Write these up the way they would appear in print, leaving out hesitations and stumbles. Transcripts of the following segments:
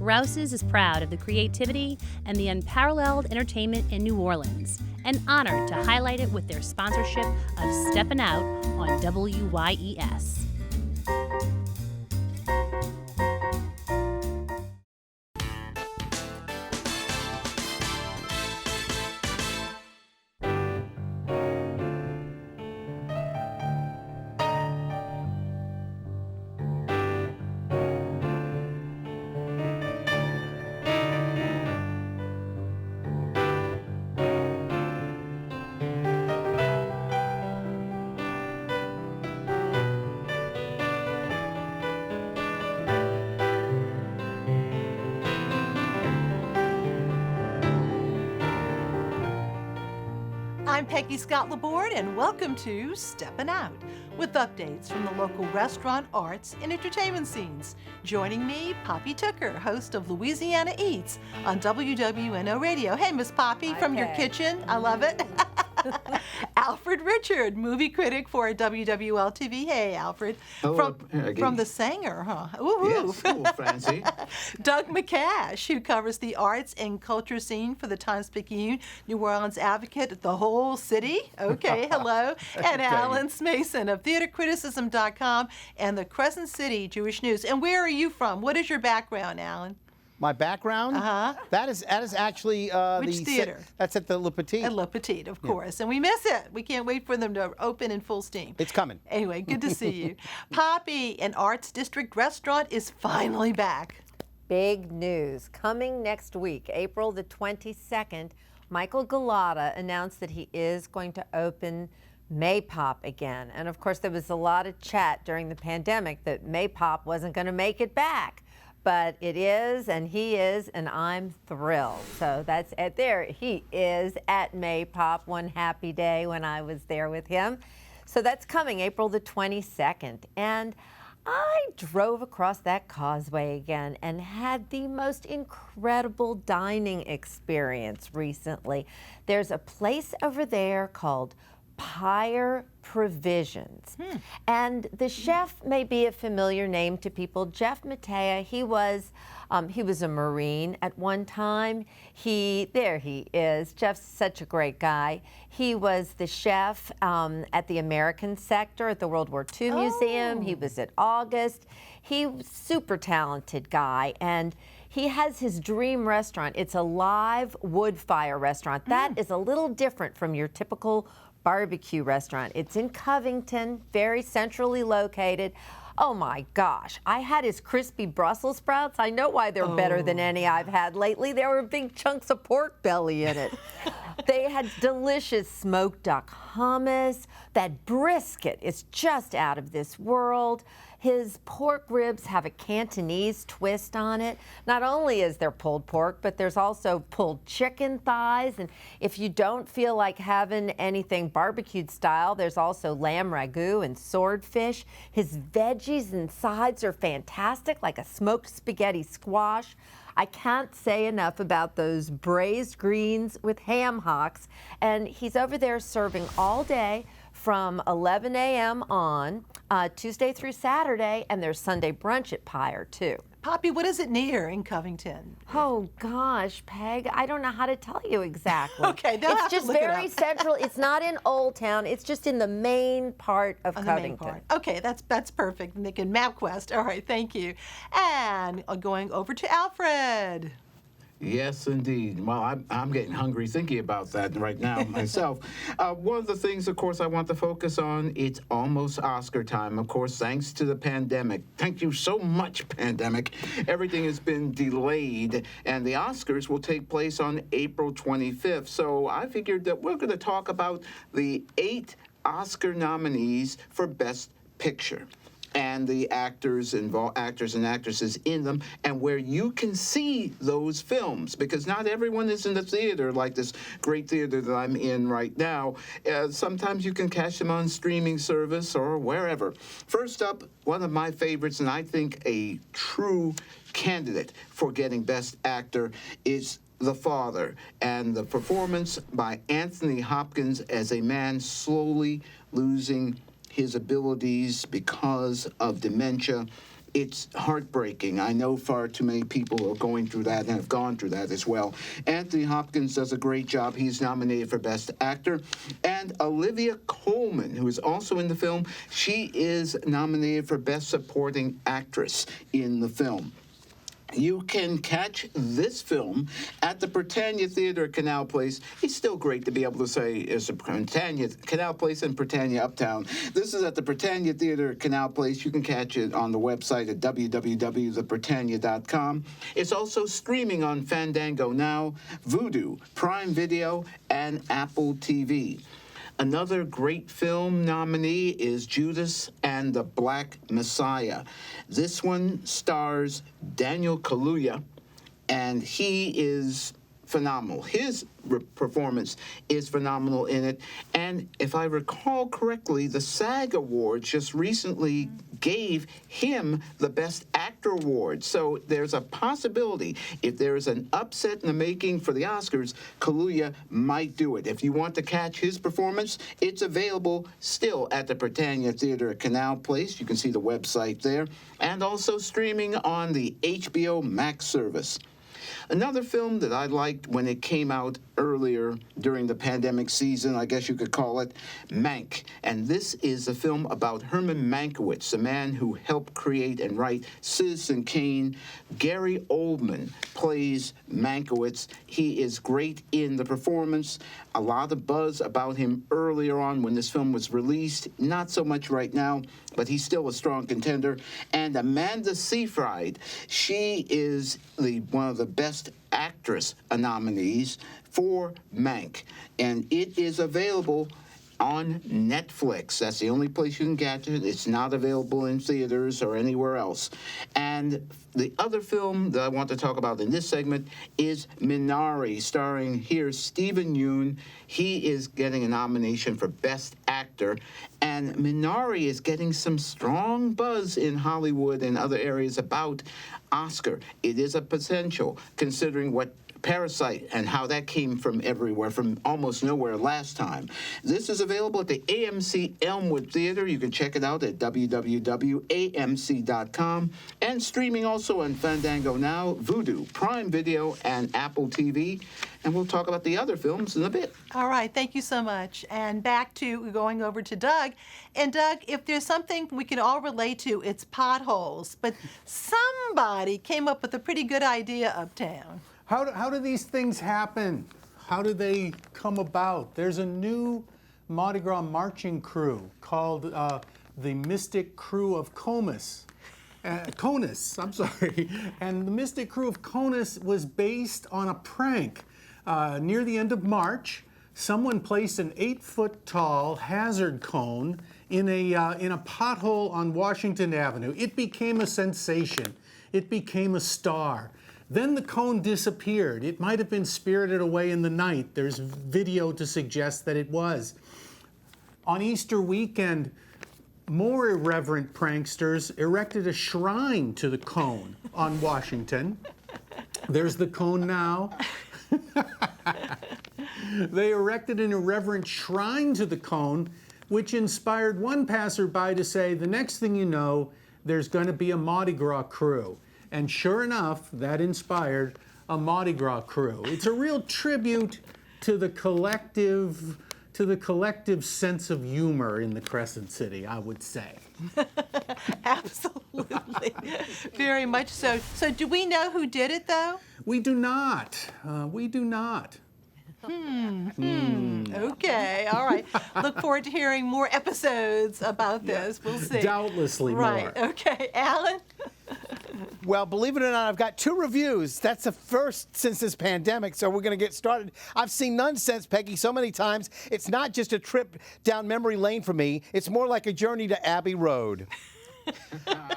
Rouse's is proud of the creativity and the unparalleled entertainment in New Orleans, and honored to highlight it with their sponsorship of Steppin Out on WYES. I'm Peggy Scott LaBorde, and welcome to Steppin Out, with updates from the local restaurant, arts, and entertainment scenes. Joining me, Poppy Tooker, host of Louisiana Eats on WWNO Radio. Hey, Miss Poppy, from your kitchen. I love it. Alfred Richard, movie critic for WWL-TV. Hey, Alfred. Hello, from The Sanger, huh? Ooh. Yes, cool, fancy. Doug McCash, who covers the arts and culture scene for the Times-Picayune, New Orleans Advocate, the whole city. Okay, hello. And Alan Smason of theatercriticism.com and the Crescent City Jewish News. And where are you from? What is your background, Alan? My background? That is actually which theater? That's at the Le Petit. At Le Petit, of course. And we miss it. We can't wait for them to open in full steam. It's coming. Anyway, good to see you. Poppy, an Arts District restaurant, is finally back. Big news. Coming next week, April the 22nd, Michael Gulotta announced that he is going to open Maypop again. And of course, there was a lot of chat during the pandemic that Maypop wasn't going to make it back. But it is, and he is, and I'm thrilled. So that's it there. He is at Maypop one happy day when I was there with him. So that's coming April the 22nd. And I drove across that causeway again and had the most incredible dining experience recently. There's a place over there called Pyre Provisions. And the chef may be a familiar name to people. Jeff Matea, he was a Marine at one time. There he is. Jeff's such a great guy. He was the chef at the American sector at the World War II Museum. He was at August. He was a super talented guy, and he has his dream restaurant. It's a live wood fire restaurant. That is a little different from your typical barbecue restaurant. It's in Covington, very centrally located. Oh my gosh, I had his crispy Brussels sprouts. I know why they're better than any I've had lately. There were big chunks of pork belly in it. They had delicious smoked duck hummus. That brisket is just out of this world. His pork ribs have a Cantonese twist on it. Not only is there pulled pork, but there's also pulled chicken thighs. And if you don't feel like having anything barbecued style, there's also lamb ragu and swordfish. His veggies and sides are fantastic, like a smoked spaghetti squash. I can't say enough about those braised greens with ham hocks. And he's over there serving all day from 11 a.m. on Tuesday through Saturday, and there's Sunday brunch at Pyre, too. Poppy, what is it near in Covington? Oh, gosh, Peg, I don't know how to tell you exactly. Okay, it's just very central. It's not in Old Town. It's just in the main part of Covington. Okay, that's perfect. And they can MapQuest. All right, thank you. And going over to Alfred. Yes, indeed. Well, I'm getting hungry thinking about that right now myself. One of the things, of course, I want to focus on, it's almost Oscar time, of course, thanks to the pandemic. Thank you so much, pandemic. Everything has been delayed, and the Oscars will take place on April 25th. So I figured that we're going to talk about the 8 Oscar nominees for Best Picture, and the actors and actresses in them, and where you can see those films, because not everyone is in the theater like this great theater that I'm in right now. Sometimes you can catch them on streaming service or wherever. First up, one of my favorites, and I think a true candidate for getting Best Actor, is The Father, and the performance by Anthony Hopkins as a man slowly losing his abilities because of dementia. it's heartbreaking. I know far too many people are going through that and have gone through that as well. Anthony Hopkins does a great job. He's nominated for Best Actor. And Olivia Colman, who is also in the film, she is nominated for Best Supporting Actress in the film. You can catch this film at the Britannia Theater at Canal Place. It's still great to be able to say it's a Britannia, Canal Place and Britannia Uptown. This is at the Britannia Theater at Canal Place. You can catch it on the website at www.thebritannia.com. It's also streaming on Fandango Now, Vudu, Prime Video, and Apple TV. Another great film nominee is Judas and the Black Messiah. This one stars Daniel Kaluuya, and he is phenomenal. His performance is phenomenal in it. And if I recall correctly, the SAG Awards just recently gave him the Best Actor award. So there's a possibility, if there's an upset in the making for the Oscars, Kaluuya might do it. If you want to catch his performance, it's available still at the Britannia Theater at Canal Place. You can see the website there. And also streaming on the HBO Max service. Another film that I liked when it came out earlier during the pandemic season, I guess you could call it, Mank. And this is a film about Herman Mankiewicz, the man who helped create and write Citizen Kane. Gary Oldman plays Mankiewicz. He is great in the performance. A lot of buzz about him earlier on when this film was released. Not so much right now, but he's still a strong contender. And Amanda Seyfried, she is one of the Best Actress nominees for Mank. And it is available on Netflix. That's the only place you can catch it. It's not available in theaters or anywhere else. And the other film that I want to talk about in this segment is Minari, starring here Stephen Yeun. He is getting a nomination for Best Actor. And Minari is getting some strong buzz in Hollywood and other areas about Oscar. It is a potential, considering what Parasite and how that came from everywhere, from almost nowhere last time. This is available at the AMC Elmwood Theater. You can check it out at www.amc.com and streaming also on Fandango Now, Vudu, Prime Video, and Apple TV. And we'll talk about the other films in a bit. All right, thank you so much. And back to going over to Doug. And Doug, if there's something we can all relate to, it's potholes. But somebody came up with a pretty good idea uptown. How do these things happen? How do they come about? There's a new Mardi Gras marching crew called the Mystic Crew of Conus. I'm sorry. And the Mystic Crew of Conus was based on a prank. Near the end of March, someone placed an 8-foot-tall hazard cone in a pothole on Washington Avenue. It became a sensation. It became a star. Then the cone disappeared. It might have been spirited away in the night. There's video to suggest that it was. On Easter weekend, more irreverent pranksters erected a shrine to the cone on Washington. There's the cone now. They erected an irreverent shrine to the cone, which inspired one passerby to say, the next thing you know, there's going to be a Mardi Gras crew. And sure enough, that inspired a Mardi Gras crew. It's a real tribute to the collective sense of humor in the Crescent City, I would say. Absolutely. Very much so. So do we know who did it, though? We do not. We do not. Okay, all right. Look forward to hearing more episodes about this. We'll see. Doubtlessly more. Right, okay. Alan? Well, believe it or not, I've got 2 reviews. That's the first since this pandemic, so we're going to get started. I've seen Nunsense, Peggy, so many times. It's not just a trip down memory lane for me. It's more like a journey to Abbey Road.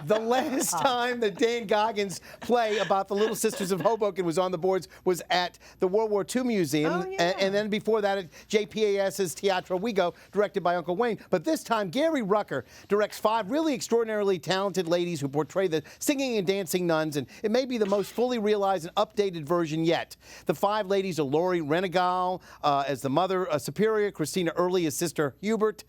The last time that Dan Goggins' play about the Little Sisters of Hoboken was on the boards was at the World War II Museum, and then before that at JPAS's Teatro Ouigo, directed by Uncle Wayne. But this time, Gary Rucker directs 5 really extraordinarily talented ladies who portray the singing and dancing nuns, and it may be the most fully realized and updated version yet. The 5 ladies are Laurie Renegal as the Mother Superior, Christina Early as Sister Hubert,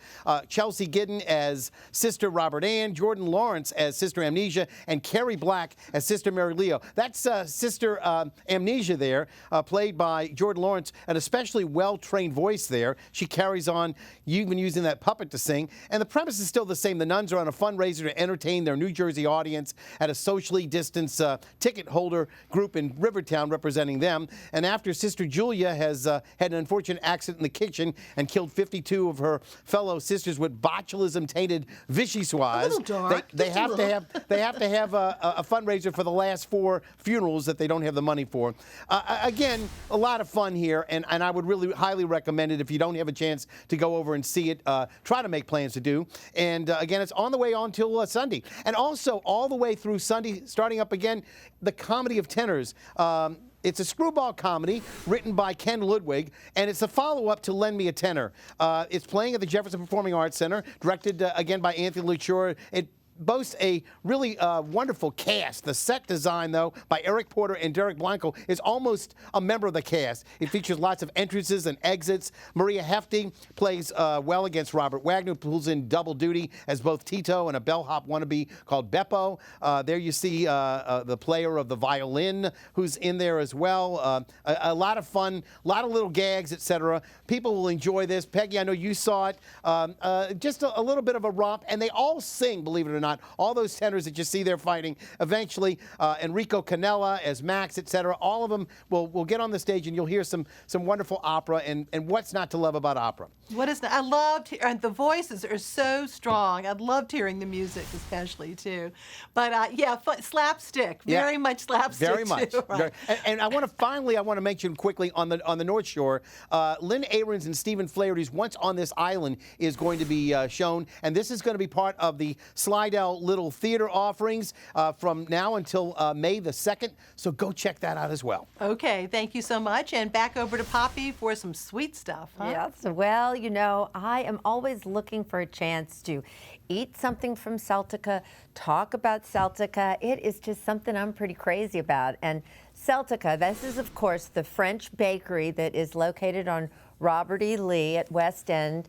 Chelsea Giddon as Sister Robert Ann, Jordan Jordan Lawrence as Sister Amnesia and Carey Black as Sister Mary Leo. That's Sister Amnesia there, played by Jordan Lawrence, an especially well-trained voice there. She carries on even using that puppet to sing. And the premise is still the same. The nuns are on a fundraiser to entertain their New Jersey audience at a socially distanced ticket holder group in Rivertown representing them. And after Sister Julia has had an unfortunate accident in the kitchen and killed 52 of her fellow sisters with botulism-tainted vichyssoise, A little dark. they have to have a fundraiser for the last 4 funerals that they don't have the money for. Again, a lot of fun here, and I would really highly recommend it if you don't have a chance to go over and see it. Try to make plans to do. And again, it's on the way on till Sunday. And also, all the way through Sunday, starting up again, the Comedy of Tenors. It's a screwball comedy written by Ken Ludwig, and it's a follow-up to Lend Me a Tenor. It's playing at the Jefferson Performing Arts Center, directed again by Anthony Luchura. It boasts a really wonderful cast. The set design, though, by Eric Porter and Derek Blanco, is almost a member of the cast. It features lots of entrances and exits. Maria Hefty plays well against Robert Wagner, who pulls in double duty as both Tito and a bellhop wannabe called Beppo. There you see the player of the violin who's in there as well. A lot of fun, a lot of little gags, etc. People will enjoy this. Peggy, I know you saw it. Just a little bit of a romp, and they all sing, believe it or not. All those tenors that you see there fighting, eventually Enrico Canella as Max, etc. All of them will get on the stage, and you'll hear some wonderful opera. And what's not to love about opera? What is I loved, and the voices are so strong. I loved hearing the music, especially too. But yeah, slapstick, very much slapstick. Very much. Too, right? And I want to mention quickly on the North Shore, Lynn Ahrens and Stephen Flaherty's Once on This Island is going to be shown, and this is going to be part of the Slidell Little Theater offerings from now until May the 2nd. So go check that out as well. Okay, thank you so much. And back over to Poppy for some sweet stuff. Huh? Yes, well, you know, I am always looking for a chance to eat something from Celtica, talk about Celtica. It is just something I'm pretty crazy about. And Celtica, this is, of course, the French bakery that is located on Robert E. Lee at West End.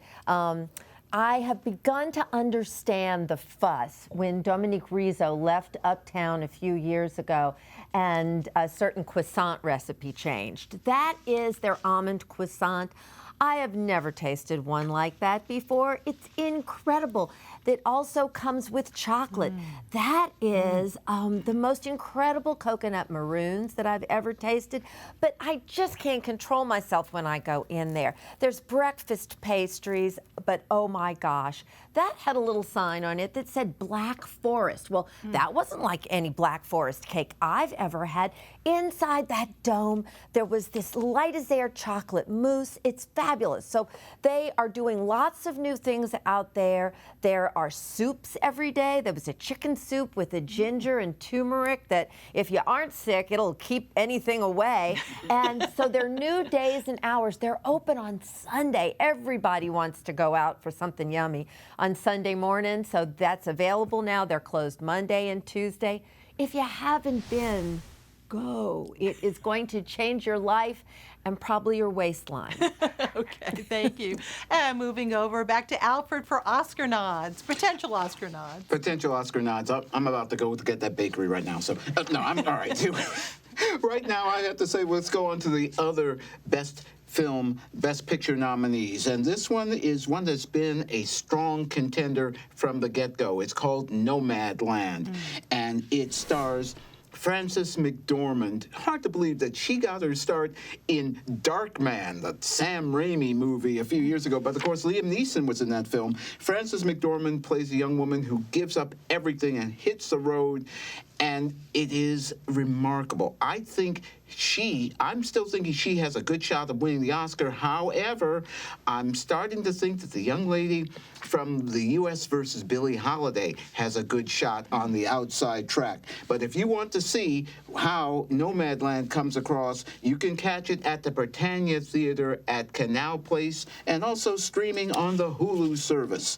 I have begun to understand the fuss when Dominique Rizzo left Uptown a few years ago and a certain croissant recipe changed. That is their almond croissant. I have never tasted one like that before. It's incredible. That also comes with chocolate. That is the most incredible coconut maroons that I've ever tasted, but I just can't control myself when I go in there. There's breakfast pastries, but oh my gosh, that had a little sign on it that said Black Forest. Well, that wasn't like any Black Forest cake I've ever had. Inside that dome, there was this light as air chocolate mousse. It's fabulous. So they are doing lots of new things out there. There are soups every day. There was a chicken soup with a ginger and turmeric that if you aren't sick, it'll keep anything away. And so they're new days and hours. They're open on Sunday. Everybody wants to go out for something yummy on Sunday morning, so that's available now. They're closed Monday and Tuesday. If you haven't been, go. It is going to change your life and probably your waistline. Okay, thank you. And moving over back to Alfred for Oscar nods, potential Oscar nods. Potential Oscar nods. I'm about to go to get that bakery right now. So, no, I'm all right. Right now, I have to say, let's go on to the other Best Film, Best Picture nominees. And this one is one that's been a strong contender from the get-go. It's called Nomadland. And it stars Frances McDormand. Hard to believe that she got her start in Darkman, the Sam Raimi movie a few years ago. But of course, Liam Neeson was in that film. Frances McDormand plays a young woman who gives up everything and hits the road. And it is remarkable. I'm still thinking she has a good shot of winning the Oscar. However, I'm starting to think that the young lady from the U.S. versus Billie Holiday has a good shot on the outside track. But if you want to see how Nomadland comes across, you can catch it at the Britannia Theater at Canal Place and also streaming on the Hulu service.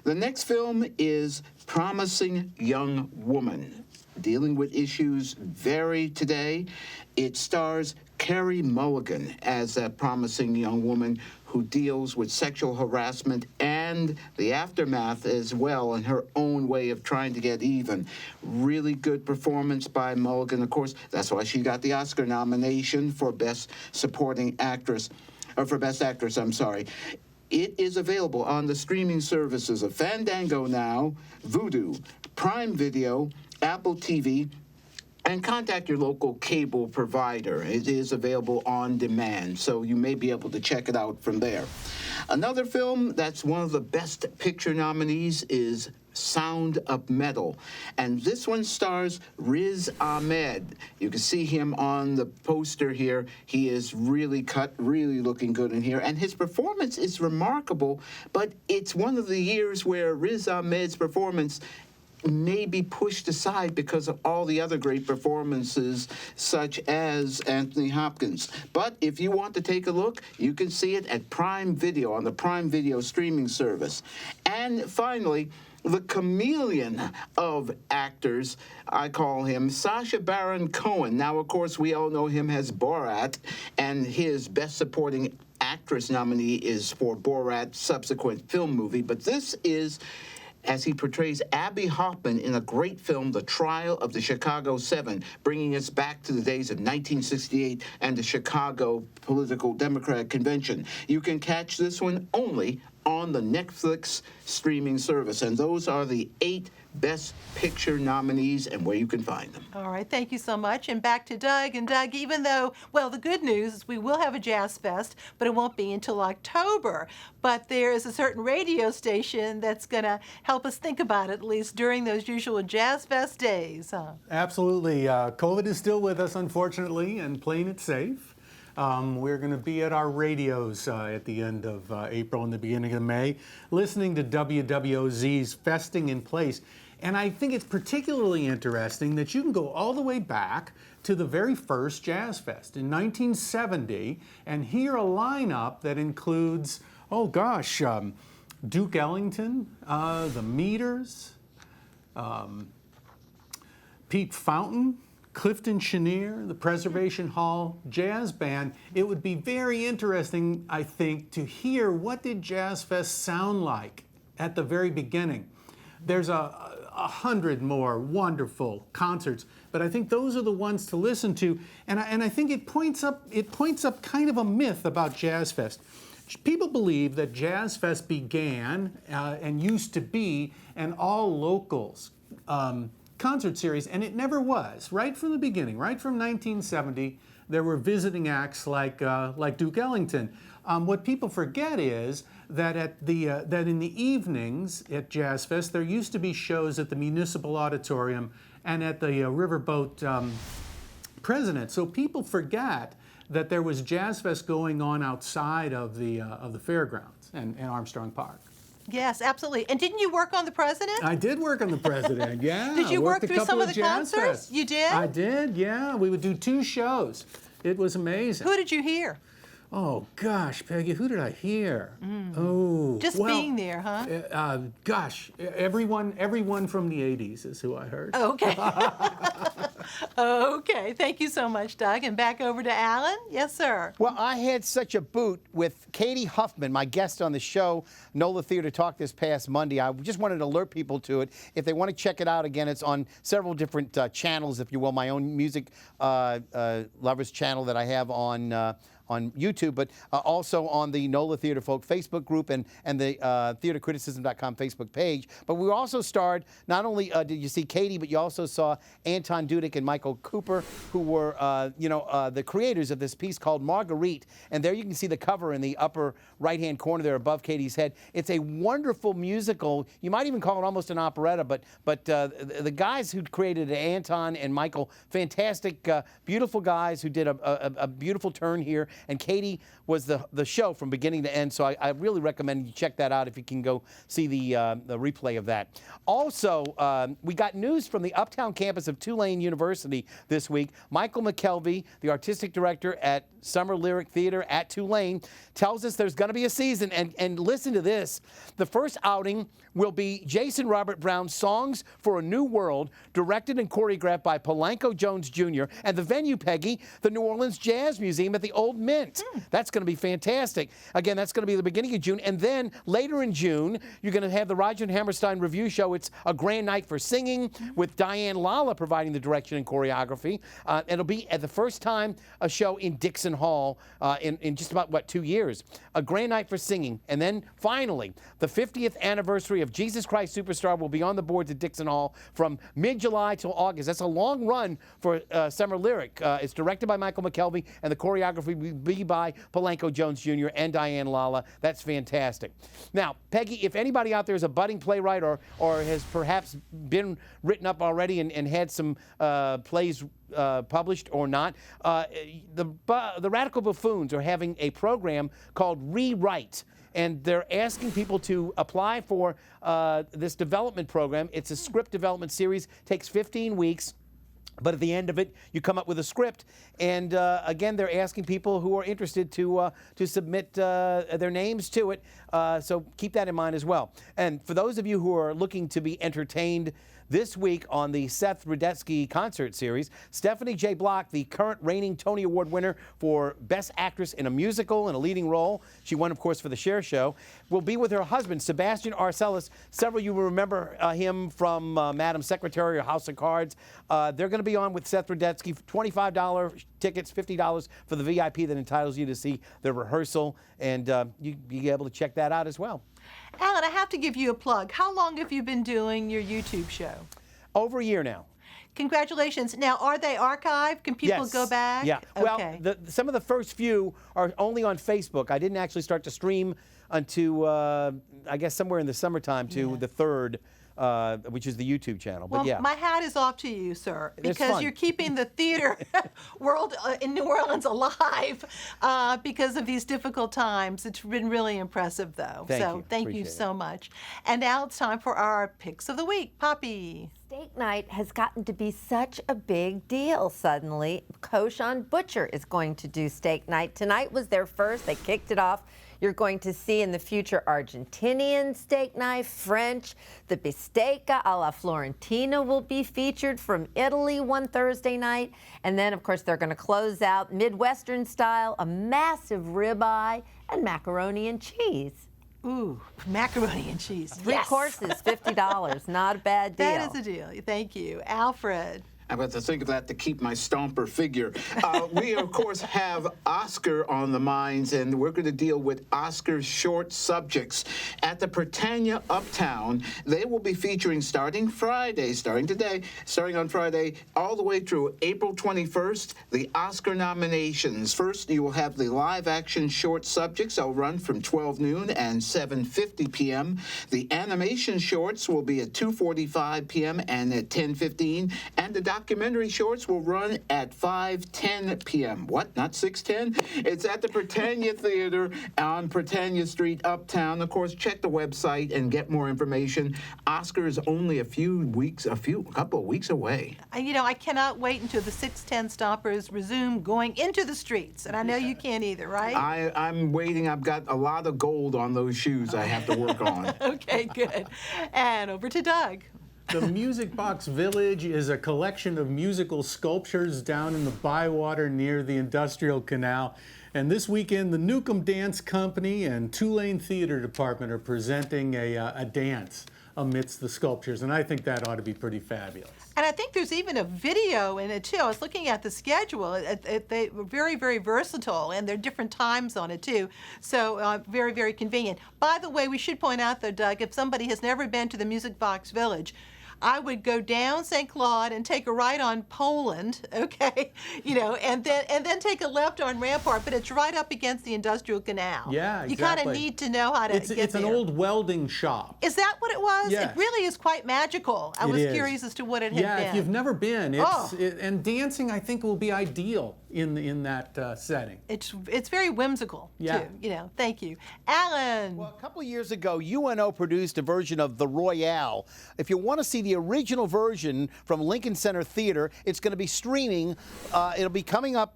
The next film is Promising Young Woman, dealing with issues very today. It stars Carey Mulligan as that promising young woman who deals with sexual harassment and the aftermath as well in her own way of trying to get even. Really good performance by Mulligan. Of course, that's why she got the Oscar nomination for Best Supporting Actress, or for Best Actress, I'm sorry. It is available on the streaming services of Fandango now, Vudu, Prime Video, Apple TV, and contact your local cable provider. It is available on demand, so you may be able to check it out from there. Another film that's one of the Best Picture nominees is Sound of Metal, and this one stars Riz Ahmed. You can see him on the poster here. He is really cut, really looking good in here, and his performance is remarkable, but it's one of the years where Riz Ahmed's performance may be pushed aside because of all the other great performances, such as Anthony Hopkins. But if you want to take a look, you can see it at Prime Video, on the Prime Video streaming service. And finally, the chameleon of actors, I call him Sacha Baron Cohen. Now, of course, we all know him as Borat, and his Best Supporting Actress nominee is for Borat's subsequent film movie. But this is as he portrays Abby Hoffman in a great film, The Trial of the Chicago Seven, bringing us back to the days of 1968 and the Chicago Political Democratic Convention. You can catch this one only on the Netflix streaming service, and those are the 8 Best Picture nominees and where you can find them. All right, thank you so much. And back to Doug. And Doug, even though, well, the good news is we will have a Jazz Fest, but it won't be until October. But there is a certain radio station that's going to help us think about it, at least during those usual Jazz Fest days. Absolutely. COVID is still with us, unfortunately, and playing it safe. We're going to be at our radios at the end of April and the beginning of May, listening to WWOZ's Festing in Place. And I think it's particularly interesting that you can go all the way back to the very first Jazz Fest in 1970 and hear a lineup that includes, Duke Ellington, the Meters, Pete Fountain, Clifton Chenier, the Preservation Hall Jazz Band. It would be very interesting, I think, to hear what did Jazz Fest sound like at the very beginning. There's 100 more wonderful concerts, but I think those are the ones to listen to, and I think it points up kind of a myth about Jazz Fest. People believe that Jazz Fest began and used to be an all locals concert series, and it never was. Right from the beginning, right from 1970, there were visiting acts like Duke Ellington. What people forget is that that in the evenings at Jazz Fest, there used to be shows at the Municipal Auditorium and at the Riverboat President. So people forget that there was Jazz Fest going on outside of the fairgrounds and Armstrong Park. Yes, absolutely. And didn't you work on The President? I did work on The President, yeah. Did you work through some of the concerts? You did? I did, yeah. We would do 2 shows. It was amazing. Who did you hear? Oh, gosh, Peggy, who did I hear? Just being there, huh? Everyone from the 80s is who I heard. Okay. Okay, thank you so much, Doug. And back over to Alan. Yes, sir. Well, I had such a boot with Katie Huffman, my guest on the show, NOLA Theater Talk, this past Monday. I just wanted to alert people to it. If they want to check it out, again, it's on several different channels, if you will, my own music lovers channel that I have on YouTube, but also on the NOLA Theater Folk Facebook group and the theatercriticism.com Facebook page. But we also starred, not only did you see Katie, but you also saw Anton Dudek and Michael Cooper, who were, the creators of this piece called Marguerite. And there you can see the cover in the upper right-hand corner there above Katie's head. It's a wonderful musical. You might even call it almost an operetta, but the guys who created it, Anton and Michael, fantastic, beautiful guys who did a beautiful turn here. And Katie was the show from beginning to end, so I really recommend you check that out if you can go see the replay of that. Also, we got news from the Uptown campus of Tulane University this week. Michael McKelvey, the artistic director at Summer Lyric Theater at Tulane, tells us there's going to be a season, and listen to this. The first outing will be Jason Robert Brown's Songs for a New World, directed and choreographed by Polanco Jones Jr., and the venue, Peggy, the New Orleans Jazz Museum at the Old Mint. That's going to be fantastic. Again, that's going to be the beginning of June. And then later in June, you're going to have the Roger and Hammerstein Review Show. It's a grand night for singing with Diane Lala providing the direction and choreography. It'll be at the first time a show in Dixon Hall in just about, 2 years. A grand night for singing. And then finally, the 50th anniversary of Jesus Christ Superstar will be on the boards at Dixon Hall from mid-July till August. That's a long run for Summer Lyric. It's directed by Michael McKelvey, and the choreography will be by Polanco Jones Jr. and Diane Lala. That's fantastic. Now, Peggy, if anybody out there is a budding playwright or has perhaps been written up already and had some plays published or not, the Radical Buffoons are having a program called Rewrite. And they're asking people to apply for this development program. It's a script development series, takes 15 weeks. But at the end of it, you come up with a script. And again, they're asking people who are interested to submit their names to it. So keep that in mind as well. And for those of you who are looking to be entertained this week on the Seth Rudetsky concert series, Stephanie J. Block, the current reigning Tony Award winner for Best Actress in a Musical in a Leading Role, she won, of course, for The Cher Show, will be with her husband, Sebastian Arcelus. Several of you will remember him from Madam Secretary or House of Cards. They're going to be on with Seth Rudetsky, $25 tickets, $50 for the VIP that entitles you to see the rehearsal, and you'll be able to check that out as well. Alan, I have to give you a plug. How long have you been doing your YouTube show? Over a year now. Congratulations. Now, are they archived? Can people Yes. go back? Yeah. Okay. Well, some of the first few are only on Facebook. I didn't actually start to stream until, I guess, somewhere in the summertime to the third, which is the YouTube channel. But Well, yeah. my hat is off to you, sir, It's because fun. you're keeping the theater world in New Orleans alive because of these difficult times. It's been really impressive, though. Thank so you. thank you Appreciate so much. And now it's time for our picks of the week. Poppy. Steak night has gotten to be such a big deal suddenly. Koshan Butcher is going to do steak night. Tonight was their first. They kicked it off. You're going to see in the future Argentinian steak knife, French, the bistecca a la Florentina will be featured from Italy one Thursday night. And then, of course, they're going to close out Midwestern style, a massive ribeye, and macaroni and cheese. Ooh, macaroni and cheese. Three Yes. courses, $50. Not a bad deal. That is a deal. Thank you. Alfred. I'm about to think of that to keep my stomper figure. We, of course, have Oscar on the minds, and we're going to deal with Oscar's short subjects. At the Britannia Uptown, they will be featuring starting on Friday, all the way through April 21st, the Oscar nominations. First, you will have the live-action short subjects. They'll run from 12 noon and 7:50 p.m. The animation shorts will be at 2:45 p.m. and at 10:15, and the documentary shorts will run at 5:10 p.m. What? Not 6:10? It's at the Britannia Theater on Britannia Street, Uptown. Of course, check the website and get more information. Oscar is only a couple of weeks away. I cannot wait until the 6:10 stompers resume going into the streets. And I know you can't either, right? I'm waiting. I've got a lot of gold on those shoes I have to work on. Okay, good. And over to Doug. The Music Box Village is a collection of musical sculptures down in the Bywater near the Industrial Canal. And this weekend, the Newcomb Dance Company and Tulane Theater Department are presenting a dance amidst the sculptures. And I think that ought to be pretty fabulous. And I think there's even a video in it, too. I was looking at the schedule. They were very, very versatile, and there are different times on it, too. So very, very convenient. By the way, we should point out, though, Doug, if somebody has never been to the Music Box Village, I would go down St. Claude and take a right on Poland, okay, and then take a left on Rampart, but it's right up against the Industrial Canal. Yeah, exactly. You kind of need to know how to get there. It's an old welding shop. Is that what it was? Yes. It really is quite magical. I was curious as to what it had been. Yeah, if you've never been, and dancing, I think, will be ideal in that setting. It's very whimsical, too. Thank you. Alan. Well, a couple of years ago, UNO produced a version of The Royale. If you want to see the original version from Lincoln Center Theater, it's going to be streaming. It'll be coming up,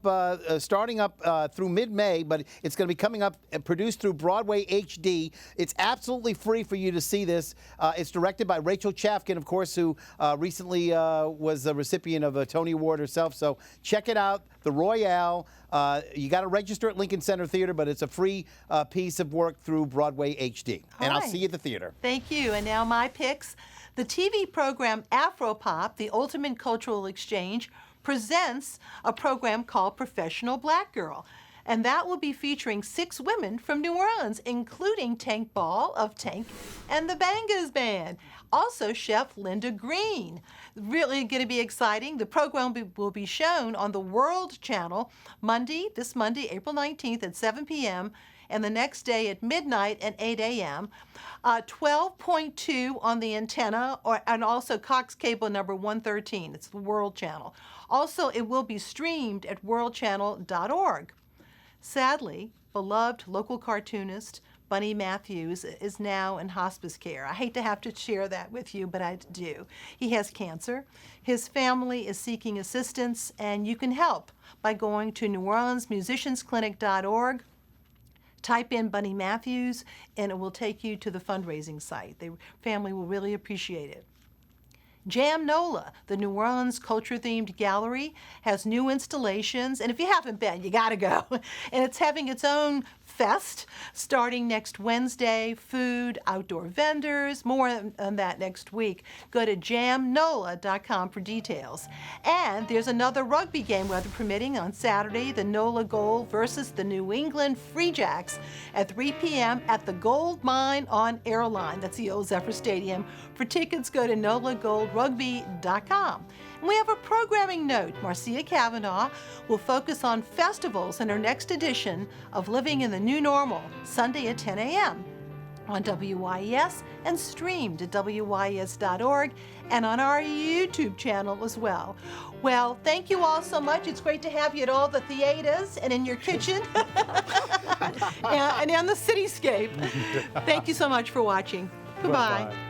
starting up through mid-May, but it's going to be coming up produced through Broadway HD. It's absolutely free for you to see this. It's directed by Rachel Chafkin, of course, who recently was a recipient of a Tony Award herself. So check it out. the Royale. You got to register at Lincoln Center Theater, but it's a free piece of work through Broadway HD. And I'll see you at the theater. Thank you. And now my picks. The TV program Afropop, the Ultimate Cultural Exchange, presents a program called Professional Black Girl. And that will be featuring 6 women from New Orleans, including Tank Ball of Tank and the Bangas Band. Also, Chef Linda Green. Really going to be exciting. The program will be shown on the World Channel this Monday, April 19th at 7 p.m., and the next day at midnight and 8 a.m. 12.2 on the antenna, and also Cox Cable number 113. It's the World Channel. Also, it will be streamed at worldchannel.org. Sadly, beloved local cartoonist Bunny Matthews is now in hospice care. I hate to have to share that with you, but I do. He has cancer. His family is seeking assistance, and you can help by going to NewOrleansMusiciansClinic.org. Type in Bunny Matthews, and it will take you to the fundraising site. The family will really appreciate it. Jam NOLA, the New Orleans culture-themed gallery, has new installations, and if you haven't been, you gotta go. And it's having its own fest starting next Wednesday. Food, outdoor vendors, more on that next week. Go to jamnola.com for details. And there's another rugby game, weather permitting, on Saturday, the NOLA Gold versus the New England Free Jacks at 3 p.m. at the Gold Mine on Airline. That's the old Zephyr Stadium. For tickets, go to nolagoldrugby.com. And we have a programming note. Marcia Cavanaugh will focus on festivals in her next edition of Living in the New Normal, Sunday at 10 a.m. on WYES and streamed at WYES.org and on our YouTube channel as well. Well, thank you all so much. It's great to have you at all the theaters and in your kitchen and on the cityscape. Thank you so much for watching. Goodbye. Bye-bye.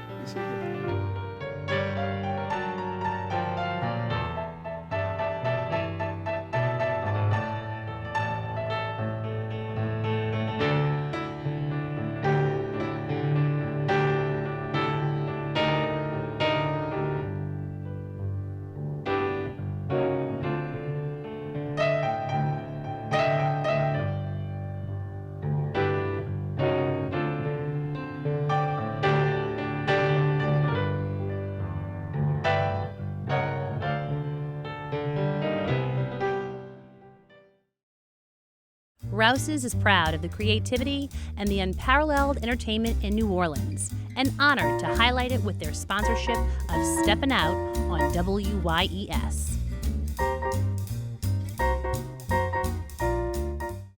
Rouse's is proud of the creativity and the unparalleled entertainment in New Orleans, and honored to highlight it with their sponsorship of Steppin Out on WYES.